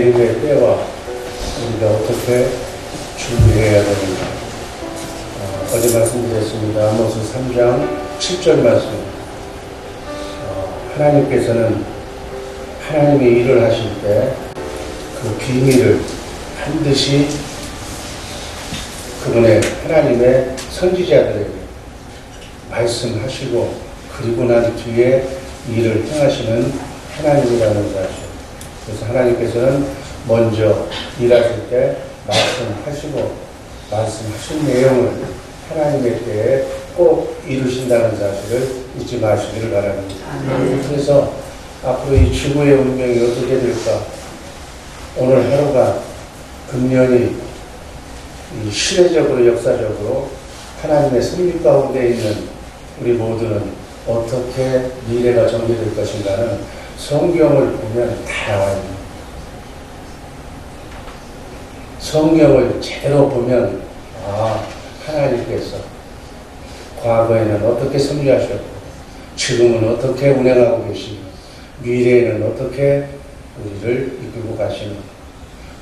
계획의 때와 우리가 어떻게 준비해야 되는가. 어제 말씀드렸습니다. 아모스 3장 7절 말씀. 하나님께서는 하나님의 일을 하실 때 그 비밀을 반드시 그분의 하나님의 선지자들에게 말씀하시고 그리고 난 뒤에 일을 행하시는 하나님이라는 사실. 그래서 하나님께서는 먼저 일하실 때 말씀하시고 말씀하신 내용을 하나님의 때에 꼭 이루신다는 사실을 잊지 마시기를 바랍니다. 그래서 앞으로 이 지구의 운명이 어떻게 될까? 오늘 하루가 금년이 시대적으로 역사적으로 하나님의 섭리 가운데 있는 우리 모두는 어떻게 미래가 전개될 것인가는 성경을 보면 다 나와 있는 거예요. 성경을 제대로 보면 하나님께서 과거에는 어떻게 섭리하셨고 지금은 어떻게 운행하고 계시고 미래에는 어떻게 우리를 이끌고 가시는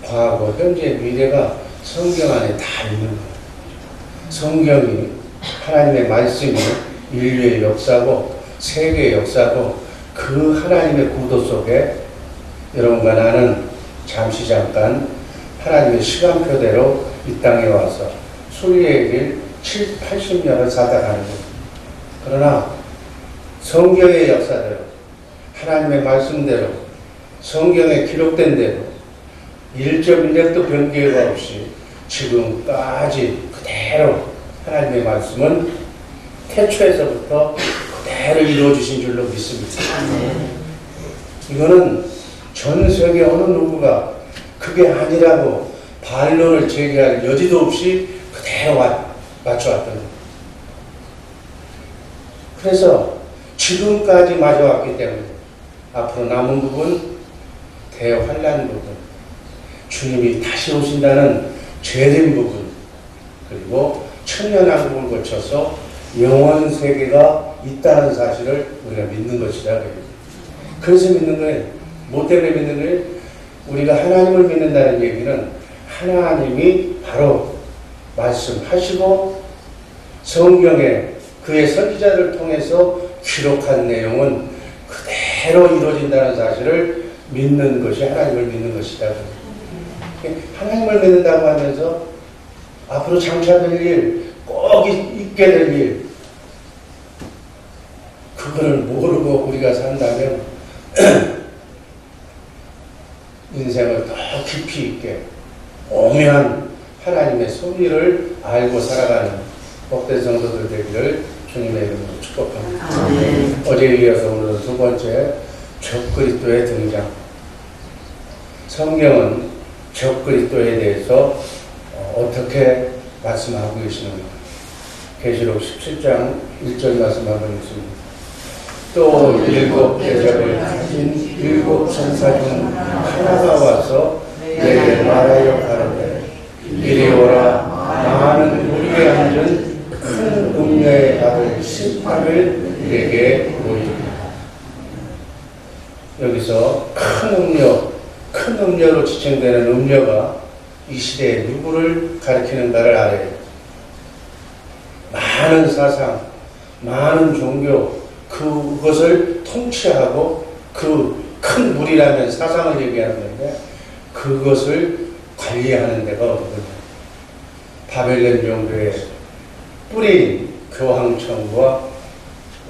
과거, 현재, 미래가 성경 안에 다 있는 거예요. 성경이 하나님의 말씀이 인류의 역사고 세계의 역사고 그 하나님의 구도 속에 여러분과 나는 잠시 잠깐 하나님의 시간표대로 이 땅에 와서 순리의 길 80년을 살아가는 거예요. 그러나 성경의 역사대로 하나님의 말씀대로 성경에 기록된 대로 1.1획도 변개가 없이 지금까지 그대로 하나님의 말씀은 태초에서부터 그대로 이루어지신 줄로 믿습니다. 이거는 전 세계 어느 누구가 그게 아니라고 반론을 제기할 여지도 없이 그대로 맞춰왔던 거예요. 그래서 지금까지 맞아왔기 때문에 앞으로 남은 부분, 대환란 부분, 주님이 다시 오신다는 죄된 부분, 그리고 천년왕국을 거쳐서 영원 세계가 있다는 사실을 우리가 믿는 것이다. 그래서 믿는 거예요. 뭐 때문에 믿는 거예요? 우리가 하나님을 믿는다는 얘기는 하나님이 바로 말씀하시고 성경에 그의 선지자를 통해서 기록한 내용은 그대로 이루어진다는 사실을 믿는 것이 하나님을 믿는 것이다. 하나님을 믿는다고 하면서 앞으로 장차될 일, 꼭 있게 될 일, 그거를 모르고 우리가 산다면 인생을 더 깊이 있게 오묘한 하나님의 섭리를 알고 살아가는 복된 성도들 되기를 주님의 이름으로 축복합니다. 어제에 이어서 오늘은 두 번째 적그리스도의 등장. 성경은 적그리스도에 대해서 어떻게 말씀하고 계시는가? 계시록 17장 1절 말씀 한번 읽습니다. 또 7 대접을 가진 7 천사 중 하나가 와서 내게 말하여 가로되 이리 오라. 많은 우리에 앉은 큰 음녀에 받을 심판을 내게 보이리라. 여기서 큰 음녀로 지칭되는 음녀가 이 시대에 누구를 가리키는가를 알아야 돼요. 많은 사상, 많은 종교, 그것을 통치하고 그 큰 무리라면 사상을 얘기하는 건데 그것을 관리하는 데가 어디거든요. 바벨론 정도의 뿌리 교황청과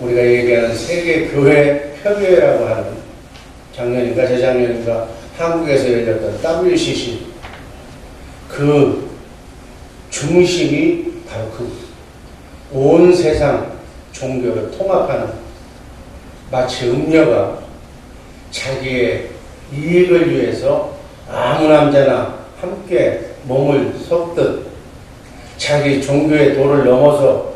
우리가 얘기하는 세계교회 협의회라고 하는 작년인가 재작년인가 한국에서 열렸던 WCC 그 중심이 바로 그 온 세상 종교를 통합하는 마치 음녀가 자기의 이익을 위해서 아무 남자나 함께 몸을 섞듯 자기 종교의 도를 넘어서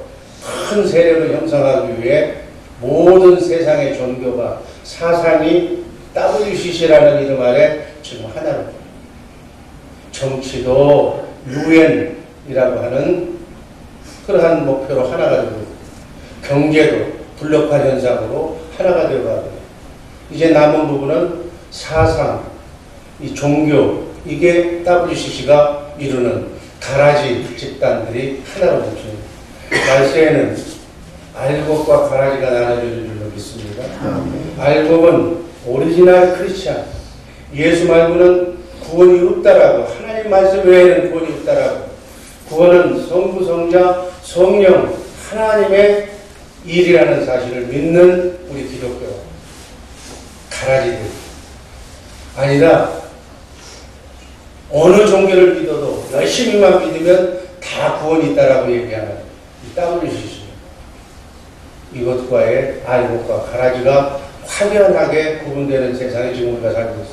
큰 세력을 형성하기 위해 모든 세상의 종교가 사상이 WCC라는 이름 아래 지금 하나로 정치도 유엔이라고 하는 그러한 목표로 하나가 되고 경제도 블록화 현상으로 하나가 되어가고 이제 남은 부분은 사상, 이 종교, 이게 WCC가 이루는 가라지 집단들이 하나로 뭉칩니다. 말세에는 알곡과 가라지가 나눠질 줄로 믿습니다. 알곡은 오리지널 크리스찬, 예수 말고는 구원이 없다라고, 하나님 말씀 외에는 구원이 없다라고, 구원은 성부, 성자, 성령, 하나님의 일이라는 사실을 믿는 우리 기독교 가라지들. 아니다. 어느 종교를 믿어도 열심히만 믿으면 다 구원이 있다라고 얘기하는 이 WCC. 이것과의 알곡과 가라지가 확연하게 구분되는 세상에 지금 우리가 살고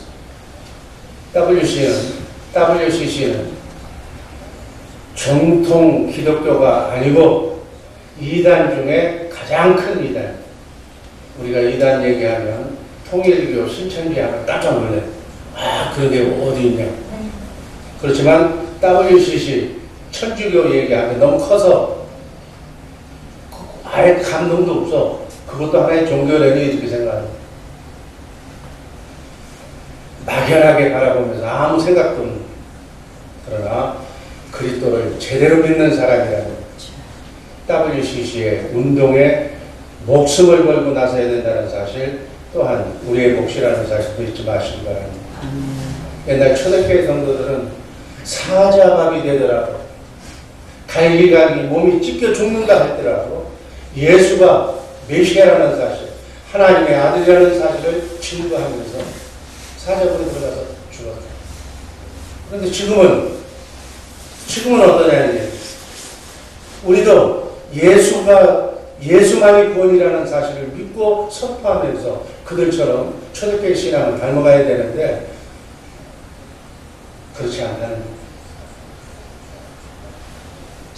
있습니다. WCC는 정통 기독교가 아니고 이단 중에 가장 큰 이단. 우리가 이단 얘기하면 통일교, 신천지 하면 깜짝 놀래. 아, 그런 게 어디 있냐. 그렇지만 WCC, 천주교 얘기하면 너무 커서 아예 감동도 없어. 그것도 하나의 종교라니 이렇게 생각합니다. 막연하게 바라보면서 아무 생각도 없는. 그러나 그리스도를 제대로 믿는 사람이라면 WCC의 운동에 목숨을 걸고 나서야 된다는 사실, 또한 우리의 몫이라는 사실도 잊지 마시기 바랍니다. 옛날 초대교회 성도들은 사자밥이 되더라도, 갈기갈기 몸이 찢겨 죽는다 할더라도 예수가 메시아라는 사실, 하나님의 아들이라는 사실을 증거하면서 사자굴에 들어가서 죽었다. 그런데 지금은 어떠냐는 얘기. 우리도 예수만이 구원이라는 사실을 믿고 선포하면서 그들처럼 초대교회 신앙을 닮아가야 되는데 그렇지 않다는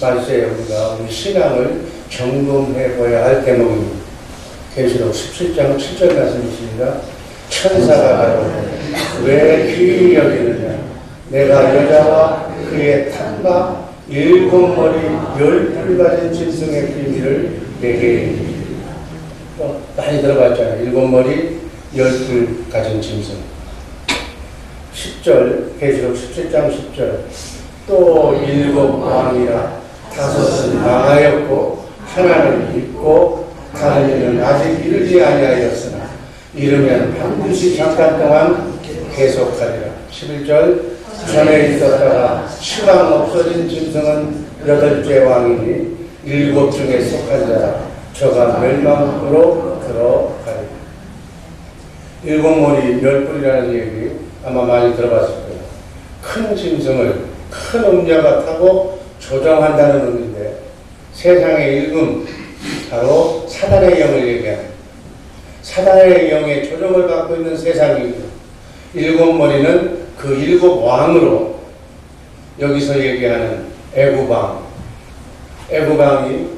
말세에 우리가 우리 신앙을 점검해 보아야 할 대목입니다. 계시록 17장 7절 말씀이십니다. 천사가 가로되 왜 귀히 여기느냐. 내가 여자와 그의 탐막 7머리 10뿔 가진 짐승의 비밀을 내게 이르리니. 많이 들어봤잖아요. 7머리 10뿔 가진 짐승. 10절, 계시록 17장 10절. 또 7 왕이라 5은 망하였고 하나는 있고 다른 이는 아직 이르지 아니하였으나 이르면 반드시 잠깐 동안 계속하리라. 11절. 전에 있었다가 시방 없어진 짐승은 8째 왕이니 7 중에 속한 자라. 저가 멸망으로 들어가리라. 7머리 10뿔이라는 얘기 아마 많이 들어봤을 거예요. 큰 짐승을 큰 음녀가 타고 조정한다는 의미인데, 세상의 일금, 바로 사단의 영을 얘기합니다. 사단의 영의 조정을 받고 있는 세상입니다. 7머리는 그 7 왕으로 여기서 얘기하는 애구방이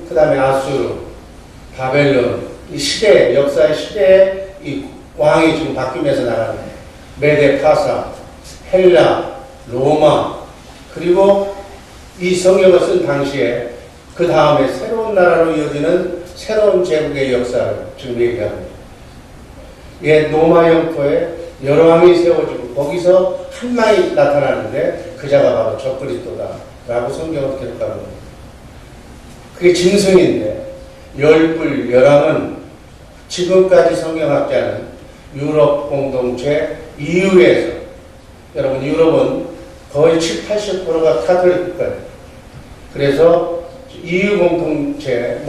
그 다음에 아수르, 바벨론, 이 시대, 역사의 시대에 이 왕이 지금 바뀌면서 나가는 메데 파사, 헬라, 로마, 그리고 이 성경을 쓴 당시에 그 다음에 새로운 나라로 이어지는 새로운 제국의 역사를 지금 얘기합니다. 옛 로마 영토에 여러 왕이 세워지고 거기서 한 왕이 나타나는데 그 자가 바로 적그리스도다 라고 성경을 기록합니다. 그게 짐승인데 10뿔, 11은 지금까지 성경학자는 유럽 공동체 EU에서, 여러분 유럽은 거의 70, 80%가 카톨릭 국가예요. 그래서 EU 공동체,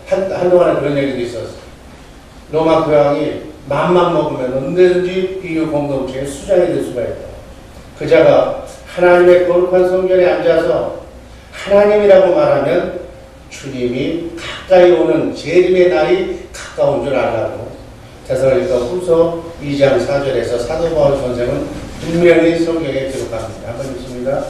한동안은 그런 얘기도 있었어요. 로마 교황이 맘만 먹으면 언제든지 EU 공동체의 수장이 될 수가 있다. 그 자가 하나님의 거룩한 성전에 앉아서 하나님이라고 말하면 주님이 가까이 오는 재림의 날이 가까운 줄 알라고 데살로니가 후서 2장 4절에서 사도 바울 선생은 분명히 성경에 기록합니다. 한번 읽습니다.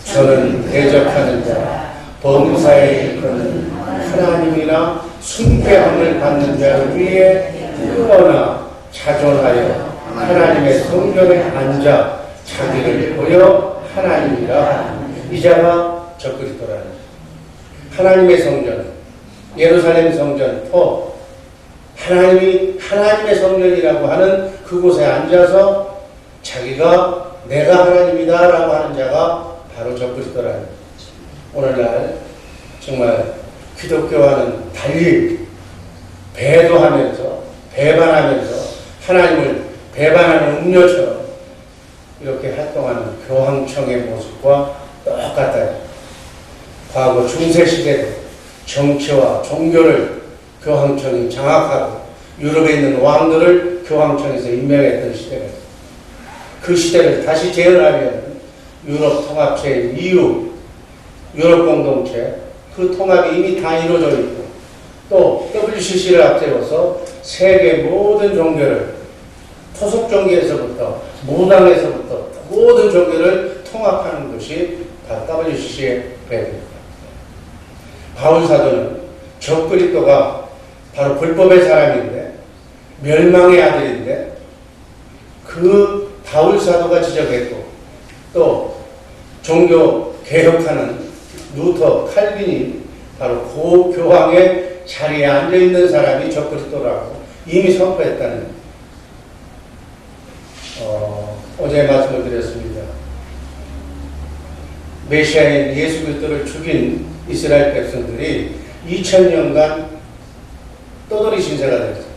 저는 대적하는 자, 범사에 일컫는 하나님이나 숭배함을 받는 자를 위해 뜨거나 자존하여 하나님의 성전에 앉아 자기를 보여 하나님이라. 이 자가 적그리스도라는 하나님의 성전, 예루살렘 성전, 하나님이 하나님의 성전이라고 하는 그곳에 앉아서 자기가 내가 하나님이다 라고 하는 자가 바로 적그리스도라는 오늘날 정말 기독교와는 달리 배도하면서 배반하면서 하나님을 배반하는 음료처럼 이렇게 활동하는 교황청의 모습과 똑같아요. 과거 중세시대도 정치와 종교를 교황청이 장악하고 유럽에 있는 왕들을 교황청에서 임명했던 시대가 있어요. 그 시대를 다시 재현하려면 유럽 통합체의 이유, 유럽 공동체, 그 통합이 이미 다 이루어져 있고 또 WCC를 앞세워서 세계 모든 종교를 토속 종교에서부터 무당에서부터 모든 종교를 통합하는 것이 다 WCC의 배경입니다. 바울 사도는 적그리스도가 바로 불법의 사람인데 멸망의 아들인데 그 바울 사도가 지적했고 또 종교 개혁하는 루터, 칼빈이 바로 고교황의 자리에 앉아있는 사람이 적그리스도라고 이미 선포했다는 어제 말씀을 드렸습니다. 메시아인 예수 그리스도를 죽인 이스라엘 백성들이 2000년간 떠돌이 신세가 됐어요.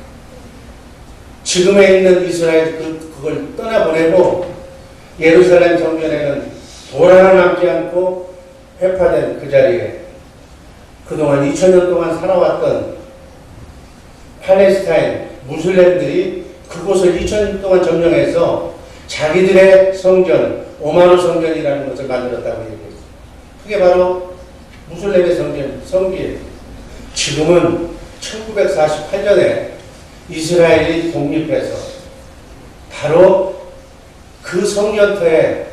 지금에 있는 이스라엘 그걸 떠나보내고 예루살렘 성전에는 돌 하나 남지 않고 회파된 그 자리에 그동안 2000년 동안 살아왔던 팔레스타인 무슬림들이 그곳을 2000년 동안 점령해서 자기들의 성전, 오마르 성전이라는 것을 만들었다고 얘기했어요. 그게 바로 무슬림의 성기예요. 지금은 1948년에 이스라엘이 독립해서 바로 그 성전터에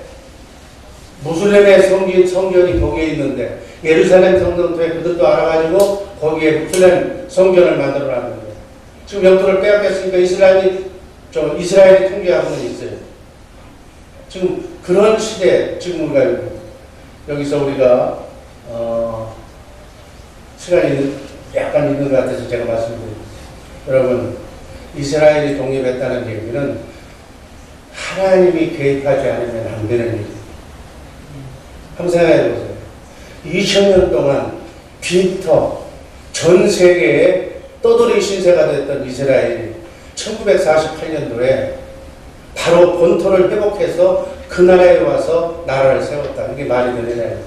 무슬림의 성전이 거기에 있는데 예루살렘 성전터에 그들도 알아가지고 거기에 무슬림 성전을 만들어놨는데 지금 영토를 빼앗겼으니까 이스라엘이 통제하고는 있어요. 지금 그런 시대에 지금 우리가 여기서 우리가 시간이 약간 있는 것 같아서 제가 말씀드립니다. 여러분, 이스라엘이 독립했다는 얘기는 하나님이 개입하지 않으면 안 되는 일입니다. 한번 생각해 보세요. 2000년 동안 빈터 전 세계에 떠돌이 신세가 됐던 이스라엘이 1948년도에 바로 본토를 회복해서 그 나라에 와서 나라를 세웠다. 이게 말이 되느냐.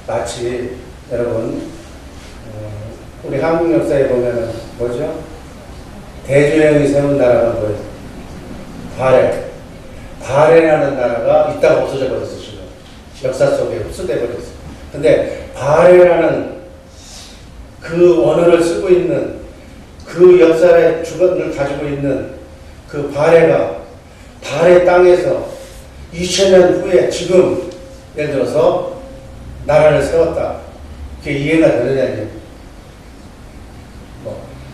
마치 여러분 우리 한국 역사에 보면은 뭐죠? 대조영이 세운 나라가 뭐예요? 바레라는 나라가 있다가 없어져 버렸어. 지금 역사 속에 흡수돼 버렸어. 근데 바레라는 그 언어를 쓰고 있는 그 역사의 주권을 가지고 있는 그 바레 땅에서 2000년 후에 지금 예를 들어서 나라를 세웠다. 그게 이해가 되느냐.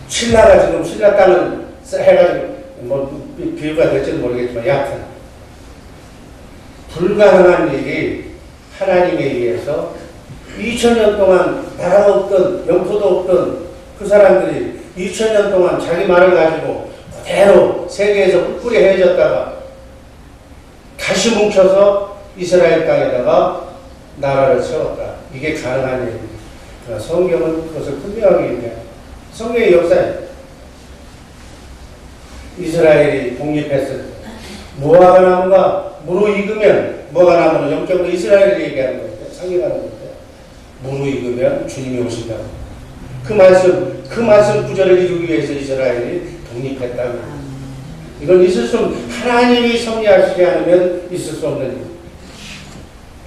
신라가 지금 신라 땅을 해가지고 비유가 될지는 모르겠지만 여하튼 불가능한 일이 하나님에 의해서 2000년 동안 나라가 없던 영토도 없던 그 사람들이 2000년 동안 자기 말을 가지고 그대로 세계에서 뿔뿔이 헤어졌다가 다시 뭉쳐서 이스라엘 땅에다가 나라를 세웠다. 이게 가능한 일입니다. 그러나 성경은 그것을 분명하게 얘기해요. 성경의 역사에 이스라엘이 독립했을 때 무화과 나무가 무르익으면 무화과 나무는 영적으로 이스라엘을 얘기하는 건데 상징하는 건데 무르익으면 주님이 오신다고. 그 말씀 구절을 이루기 위해서 이스라엘이 독립했다고. 이건 있을 수 없는, 하나님이 섭리하시지 않으면 있을 수 없는 일.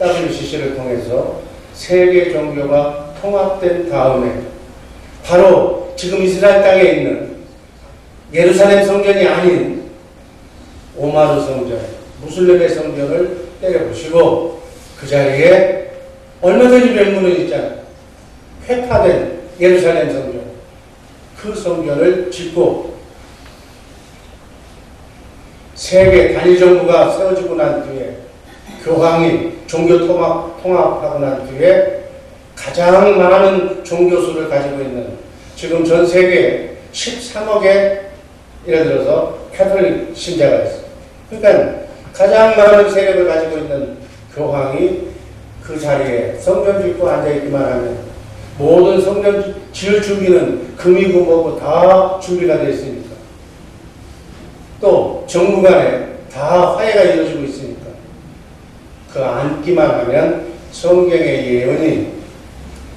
WCC를 통해서 세계 종교가 통합된 다음에 바로 지금 이스라엘 땅에 있는 예루살렘 성전이 아닌 오마르 성전, 무슬림의 성전을 때려부시고 그 자리에 얼마 전에 맹문은 있잖아요. 회파된 예루살렘 성전. 그 성전을 짓고 세계 단일 정부가 세워지고 난 뒤에 교황이 종교 통합하고 난 뒤에 가장 많은 종교수를 가지고 있는 지금 전 세계에 13억의 예를 들어서 캐톨릭 신자가 있어요. 그러니까 가장 많은 세력을 가지고 있는 교황이 그 자리에 성전 짓고 앉아있기만 하면 모든 성전 지을 준비는 금이고 뭐고 다 준비가 되어 있으니까, 또 정부 간에 다 화해가 이루어지고 있으니까 그 앉기만 하면 성경의 예언이,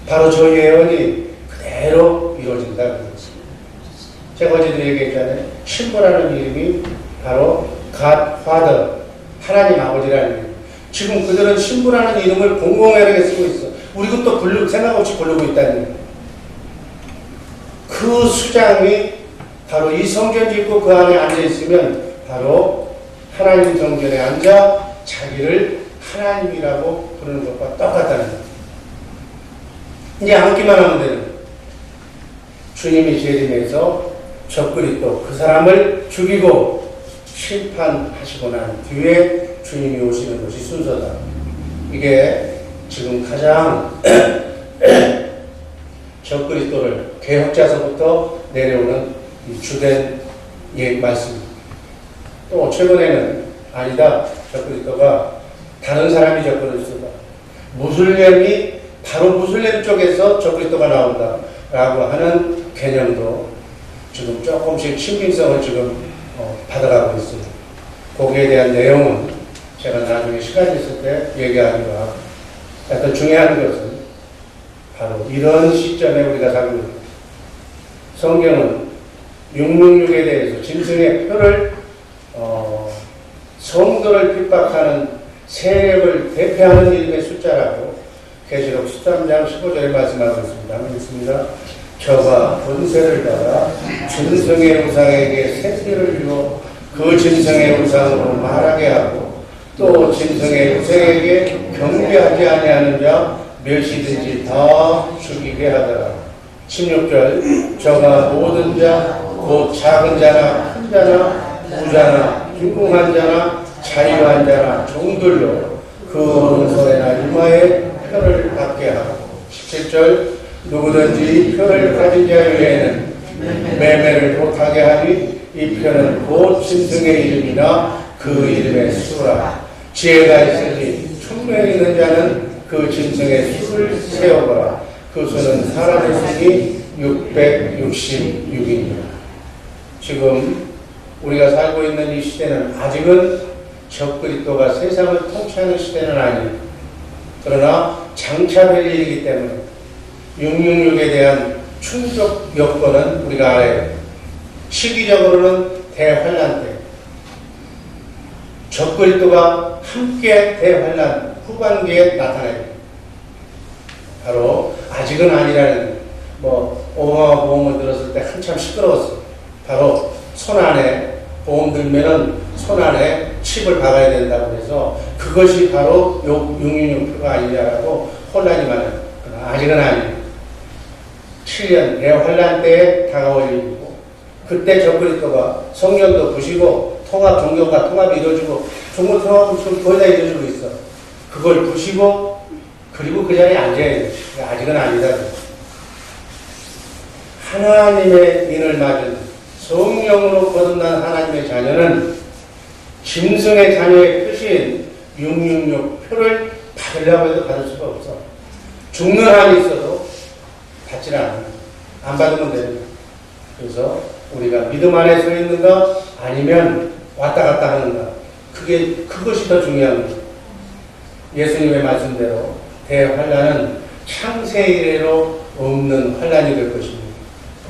바로 저 예언이 그대로 이루어진다는 것입니다. 제가 어제도 얘기했잖아요. 신부라는 이름이 바로 God Father, 하나님 아버지라는 이름. 지금 그들은 신부라는 이름을 공공연하게 쓰고 있어. 우리도 또 생각 없이 부르고 있다는 거예요. 그 수장이 바로 이 성전 짓고 그 안에 앉아있으면 바로 하나님 성전에 앉아 자기를 하나님이라고 부르는 것과 똑같다는 거예요. 이제 앉기만 하면 되는 거예요. 주님이 재림해서 적그리스도 그 사람을 죽이고 심판하시고 난 뒤에 주님이 오시는 것이 순서다. 이게 지금 가장 적그리스도를 개혁자서부터 내려오는 이 주된 말씀입니다. 또 최근에는 아니다, 적그리스도가 다른 사람이 적그리스도다, 무슬림이 바로 무슬림 쪽에서 적그리스도가 나온다 라고 하는 개념도 지금 조금씩 신빙성을 지금 받아가고 있습니다. 거기에 대한 내용은 제가 나중에 시간이 있을 때 얘기하기로 하고, 하여튼 중요한 것은 바로 이런 시점에 우리가 살고 있는 성경은 666에 대해서 짐승의 표를 성도를 핍박하는 세력을 대표하는 이름의 숫자라고 계시록 13장 15절에 말씀하고 있습니다. 한번 읽습니다. 저가 권세를 받아 짐승의 우상에게 생기를 주어 그 짐승의 우상으로 말하게 하고 또 짐승의 우상에게 경배하지 아니하는 자 몇이든지 다 죽이게 하더라. 16절 저가 모든 자 곧 작은 자나 큰 자나 부자나 빈궁한 자나 자유한 자나 종들로 그 문서에나 이마에 표를 받게 하고 17절 누구든지 이 표를 가진 자 외에는 매매를 못하게 하니 이 표는 곧 짐승의 이름이나 그 이름의 수라. 지혜가 있으니 총명 있는 자는 그 짐승의 수를 세어보라. 그 수는 사람의 수이 666입니다. 지금 우리가 살고 있는 이 시대는 아직은 적그리스도가 세상을 통치하는 시대는 아니에요. 그러나 장차 될 일이기 때문에 666에 대한 충족 여건은 우리가 알아야 돼요. 시기적으로는 대환란 때, 적그리스도가 함께 대환란 후반기에 나타나요. 바로 아직은 아니라는, 오바마 보험을 들었을 때 한참 시끄러웠어요. 바로 손 안에 보험 들면은 손 안에 칩을 박아야 된다고 해서 그것이 바로 666표가 아니냐라고 혼란이 많아요. 그러나 아직은 아니에요. 7년 대환란 때에 다가올 일이고, 그때 적그리스도가 성전도 부시고 종교가 통합이 이루어지고 종교 통합은 거의 다 이루어지고 있어. 그걸 부시고 그리고 그 자리에 앉아야 돼. 아직은 아니다. 하나님의 인을 맞은 성령으로 거듭난 하나님의 자녀는 짐승의 자녀의 표시인 666 표를 받으려고 해도 받을 수가 없어. 죽는 한이 있어도 받질 않아요. 안 받으면 됩니다. 그래서 우리가 믿음 안에 서 있는가 아니면 왔다 갔다 하는가, 그것이 더 중요합니다. 예수님의 말씀대로 대환란은 창세 이래로 없는 환란이 될 것입니다.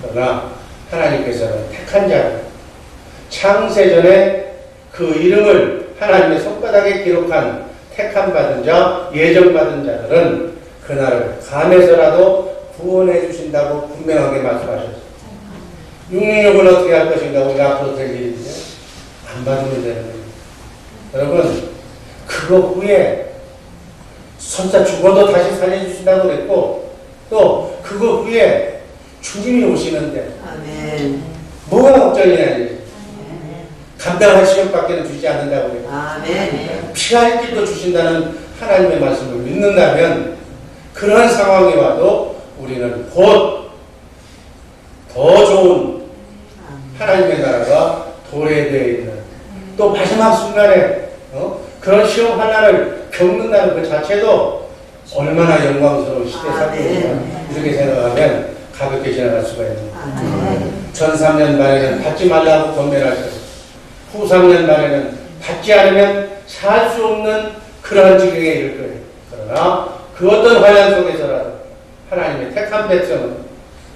그러나 하나님께서는 택한 자들, 창세전에 그 이름을 하나님의 손바닥에 기록한 택함 받은 자, 예정받은 자들은 그날을 감해서라도 구원해 주신다고 분명하게 말씀하셨습니다. 666은 어떻게 할 것인가, 우리가 앞으로 될 일인데 안 받으면 되는 거예요. 여러분, 그거 후에 설사 죽어도 다시 살려주신다고 그랬고, 또 그거 후에 주님이 오시는데 아멘. 뭐가 걱정이냐. 감당할 시험밖에 주지 않는다고 그래요. 아멘. 피할 길도 주신다는 하나님의 말씀을 믿는다면 그런 상황이 와도 우리는 곧 더 좋은 하나님의 나라가 도래되어 있는, 또 마지막 순간에 그런 시험 하나를 겪는다는 그 자체도 얼마나 영광스러운 시대 사건이냐 이렇게 생각하면 가볍게 지나갈 수가 있는 거예요. 전 3년 말에는 받지 말라고 권면할 때, 후 3년 말에는 받지 않으면 살 수 없는 그러한 지경에 이를 거예요. 그러나 그 어떤 환란 속에서라도 하나님의 택한 백성은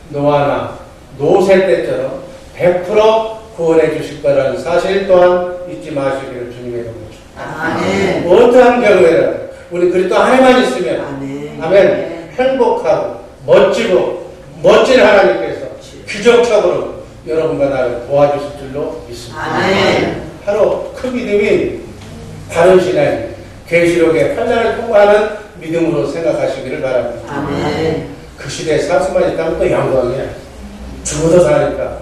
노아나 노세 때처럼 100% 구원해 주실 거라는 사실 또한 잊지 마시기를 주님의 이름으로 축복합니다. 어떠한 경우에라도 우리 그리스도 안에만 있으면 아멘. 행복하고 멋지고 멋진 하나님께서 기적적으로 여러분과 나를 도와주실 줄로 믿습니다. 바로 그 믿음이 바른 신앙, 계시록의 환난을 통과하는 믿음으로 생각하시기를 바랍니다. 그 시대에 살 수만 있다면 또 영광이야. 죽어도 사니까.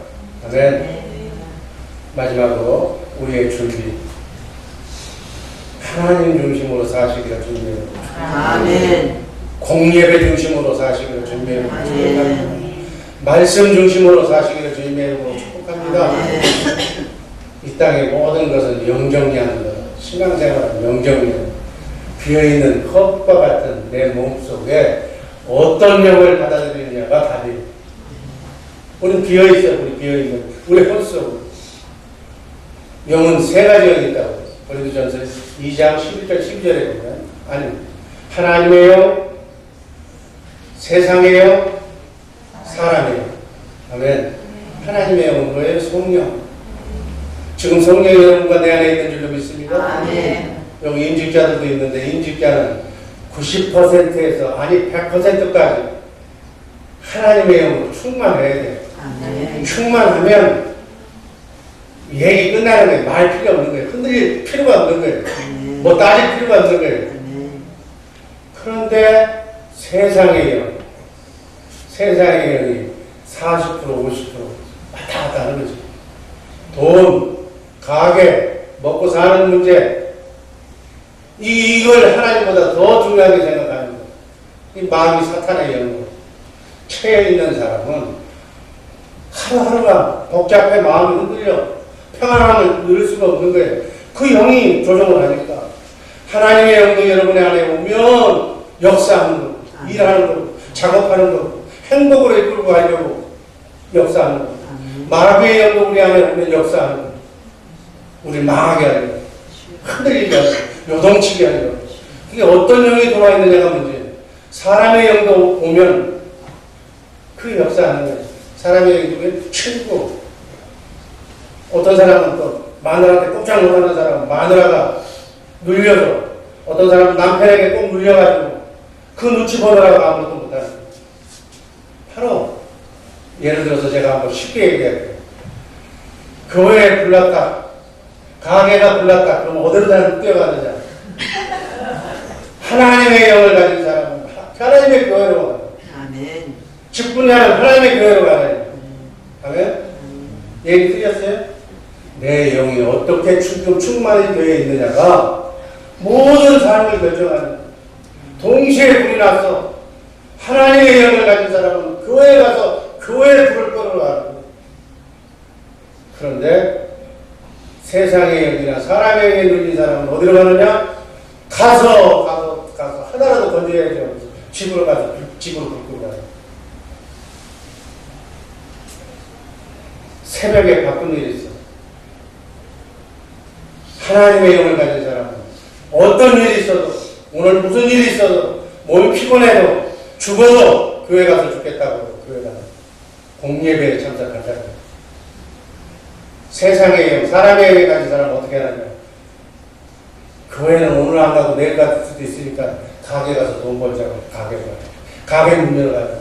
아멘. 마지막으로 우리의 준비. 하나님 중심으로 사시기를 주님의 이름으로 공예배 중심으로 사시기를 주님의 이름으로 축복합니다. 말씀 중심으로 사시기를 주님의 이름으로 축복합니다. 이 땅의 모든 것은 영정리하는 것, 신앙생활은 영정리하는 비어있는 컵과 같은 내 몸속에 어떤 영을 받아들이느냐가 답이에요. 우리는 비어있어요. 우리 비어있는 우리 혼속 영은 세 가지 영이 있다고. 고린도전서 2장 11절 12절에 보면 아니 하나님의 영, 세상의 영, 사람의 영. 아멘. 하나님의 영은 뭐예요? 성령. 지금 성령이 여러분과 내 안에 있는 줄로 믿습니다. 여기 인직자들도 있는데 인직자는 90%에서 아니 100%까지 하나님의 영으로 충만해야 돼요. 충만하면 얘기 끝나는 거예요. 말 필요 없는 거예요. 흔들릴 필요가 없는 거예요. 뭐 따질 필요가 없는 거예요. 그런데 세상의 영, 세상의 영이 40%, 50% 왔다 갔다 하는 거죠. 돈, 가게, 먹고 사는 문제, 이걸 하나님보다 더 중요하게 생각하는 거예요. 이 마음이 사탄의 영으로 채여 있는 사람은 하루하루가 복잡해 마음이 흔들려 평안함을 누릴 수가 없는 거예요. 그 영이 조정을 하니까 하나님의 영도 여러분의 안에 오면 역사하는 거, 일하는 거, 작업하는 거, 행복으로 이끌고 가려고 역사하는 거. 마귀의 영도 우리 안에 오면 역사하는 거. 우리 망하게 하는 거. 흔들리게 하는 거. 요동치게 하는 거. 그게 어떤 영이 들어와 있느냐가 문제예요. 사람의 영도 오면 그 역사하는 거예요. 사람의 영이 오면 친구. 어떤 사람은 또 마누라한테 꼼짝 못하는 사람은 마누라가 눌려줘. 어떤 사람은 남편에게 꼭 눌려가지고 그 눈치 보느라고 아무것도 못하는 거예요. 바로 예를 들어서 제가 한번 쉽게 얘기할게요. 교회에 불났다. 가게가 불났다. 그럼 어디로 다 뛰어가느냐. 하나님의 영을 가진 사람은 하나님의 교회로 가요. 직분자는 하나님의 교회로 가요. 아멘? 얘기 틀렸어요? 내 영이 어떻게 충만히 되어 있느냐가 모든 삶을 결정하는 동시에 불이 났어. 하나님의 영을 가진 사람은 교회에 가서 교회에 불을 끌어가고 그런데 세상의 영이나 사람의 영에 눌린 사람은 어디로 가느냐? 가서 하나라도 건져야죠. 집으로 가서 집으로 불 끄고 가요. 새벽에 바쁜 일이 있어. 하나님의 영을 가진 사람은 어떤 일이 있어도 오늘 무슨 일이 있어도 몸이 피곤해도 죽어도 교회 가서 죽겠다고 교회 가서 공예배에 참석한 사람. 세상의 영, 사람의 영을 가진 사람은 어떻게 하느냐. 교회는 오늘 안 가고 내일 갈 수도 있으니까 가게 가서 돈 벌자고 가게 문 열어가요.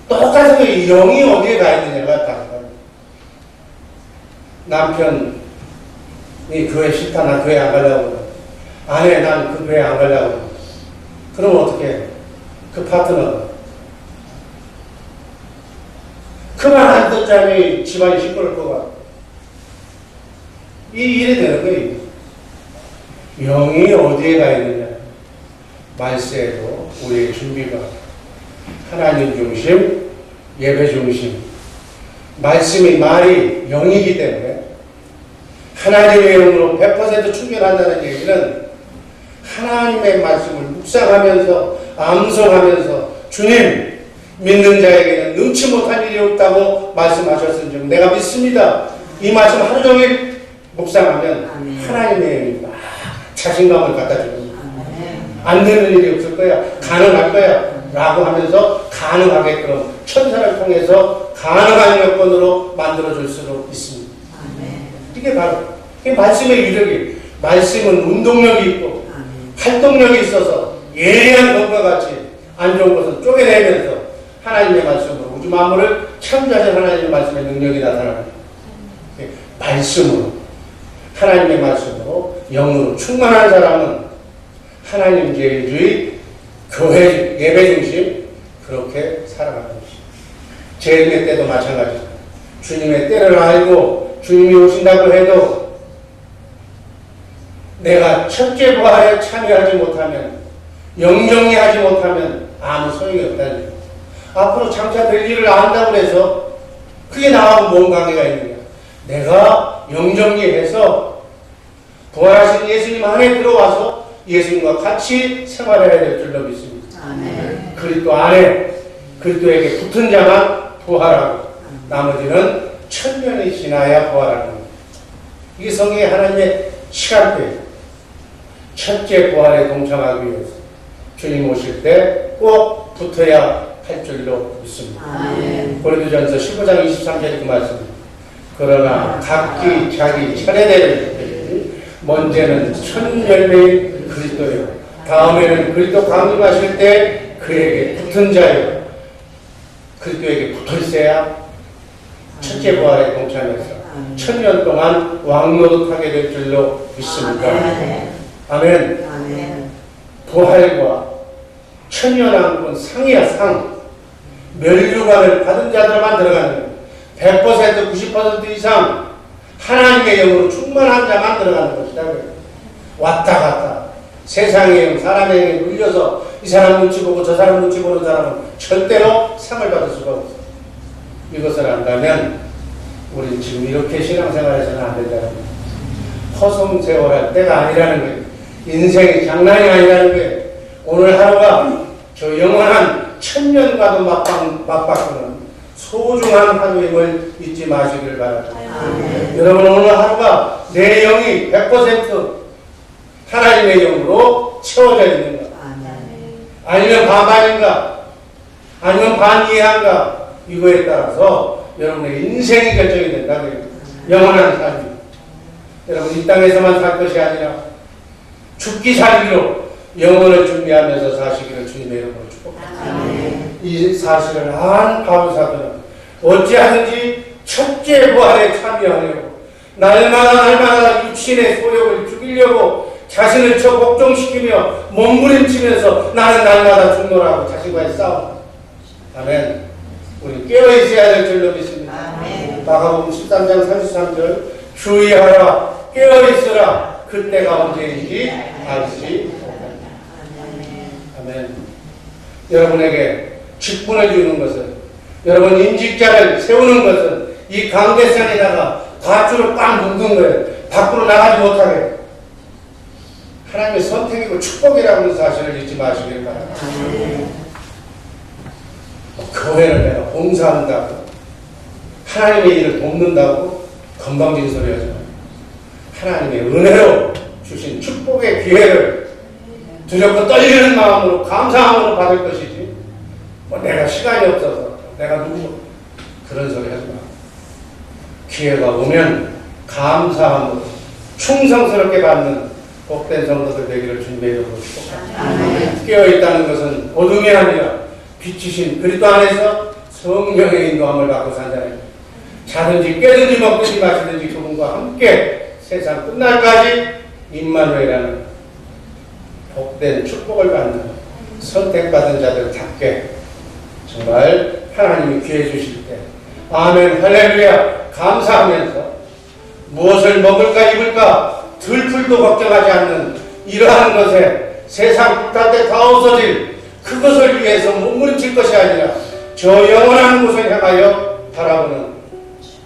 똑같은 게 영이 어디에 가 있느냐가 다른 거예요. 남편이 교회 싫다. 나 교회 안 가려고. 아내 난 그 교회 안 가려고. 그럼 어떻게 해? 그 파트너가 그만 안 듣자니 집안이 시끄러울 것 같고 이 일이 되는 거예요. 영이 어디에 가 있느냐. 말세에도 우리의 준비가 하나님 중심, 예배 중심. 말씀이 말이 영이기 때문에 하나님의 영으로 100% 충전한다는 얘기는 하나님의 말씀을 묵상하면서 암송하면서 주님 믿는 자에게는 능치 못한 일이 없다고 말씀하셨은 줄 내가 믿습니다. 이 말씀 하루 종일 묵상하면 하나님의 영이 막 자신감을 갖다 줍니다. 안 되는 일이 없을 거야. 가능할 거야. 라고 하면서 가능하게끔 천사를 통해서 가능한 여건으로 만들어줄 수도 있습니다. 이게 바로 이게 말씀의 위력이 말씀은 운동력이 있고 활동력이 있어서 예리한 검과 같이 안 좋은 것은 쪼개내면서 하나님의 말씀으로 우주 만물을 창조하신 하나님의 말씀의 능력이 나타납니다. 말씀으로 하나님의 말씀으로 영으로 충만한 사람은 하나님 제일주의 교회 예배 중심 그렇게 살아가는 것입니다. 재림의 때도 마찬가지입니다. 주님의 때를 알고 주님이 오신다고 해도 내가 첫째 부활에 참여하지 못하면 영정리 하지 못하면 아무 소용이 없다는 거예요. 앞으로 장차 될 일을 안다고 해서 그게 나하고 뭔 관계가 있느냐. 내가 영정리해서 부활하신 예수님 안에 들어와서 예수님과 같이 생활해야 될 줄로 믿습니다. 그리스도 안에 그리스도에게 붙은 자만 부활하고 나머지는 천년이 지나야 부활하는 겁니다. 이게 성경의 하나님의 시간표예요. 첫째 부활에 동참하기 위해서 주님 오실 때 꼭 붙어야 할 줄로 믿습니다. 고린도전서 15장 23절에 그 말씀입니다. 그러나 각기 자기 차례대로 먼저는 첫 열매인 그리스도요 다음에는 그리스도 강림하실 때 그에게 붙은 자요 그리스도에게 붙어 있어야 첫째 부활에 동참해서 천년 동안 왕노릇하게 될 줄로 믿습니다. 아멘. 부활과 천년왕국은 상이야 상. 멸류관을 받은 자들만 들어가는 100% 90% 이상 하나님의 영으로 충만한 자만 들어가는 것이다. 왔다 갔다 세상의 영, 사람의 영에 물려서 이 사람 눈치 보고 저 사람 눈치 보는 사람은 절대로 상을 받을 수가 없어. 이것을 안다면 우리 지금 이렇게 신앙생활에서는 안 된다는 거예요. 허송세월할 때가 아니라는 거예요. 인생이 장난이 아니라는 거예요. 오늘 하루가 저 영원한 천년과도 맞바꾸는 소중한 하루임을 잊지 마시길 바랍니다. 여러분 오늘 하루가 내 영이 100% 하나님의 영으로 채워져 있는가? 아니면 반반인가? 아니면 반이해한가? 이거에 따라서 여러분의 인생이 결정이 된다. 영원한 삶이. 여러분 이 땅에서만 살 것이 아니라 죽기 살기로 영혼을 준비하면서 사시기를 주님의 이름으로 축복합니다. 이 사실을 안 바울사도는 어찌하든지 첫째 부활에 참여하려고 날마다 육신의 소욕을 죽이려고 자신을 저 복종시키며 몸부림치면서 나는 날마다 죽노라고 자신과의 싸움. 아멘. 우리 깨어있어야 될 줄로 믿습니다. 마가복음 13장 33절 주의하라 깨어있으라 그때가 언제인지 알지 못한다. 아멘. 여러분에게 직분을 주는 것은 여러분 임직자를 세우는 것은 이 강대상에다가 밧줄을 꽉 묶은 거예요. 밖으로 나가지 못하게. 하나님의 선택이고 축복이라는 사실을 잊지 마시길 바랍니다. 교회를 내가 봉사한다고 하나님의 일을 돕는다고 건방진 소리 하지 마요. 하나님의 은혜로 주신 축복의 기회를 두렵고 떨리는 마음으로 감사함으로 받을 것이지 뭐 내가 시간이 없어서 내가 누구 그런 소리 하지 마. 기회가 오면 감사함으로 충성스럽게 받는 복된 성도들 되기를 주님의 이름으로 축복합니다. 깨어있다는 것은 어둠이 아니라 빛이신 그리스도 안에서 성령의 인도함을 받고 산다는 것. 자든지 깨든지 먹든지 마시든지 그분과 함께 세상 끝날까지 임마누엘이라는 복된 축복을 받는 선택받은 자들답게 정말 하나님이 기회 주실 때 아멘 할렐루야 감사하면서 무엇을 먹을까 입을까 들풀도 걱정하지 않는 이러한 것에 세상 끝날 때 다 없어질 그것을 위해서 몸부림칠 것이 아니라 저 영원한 곳을 향하여 바라보는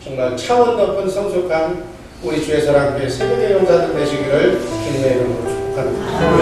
정말 차원 높은 성숙한 우리 주의 사랑교회 새벽의 용사들 되시기를 주님의 이름으로 축복합니다.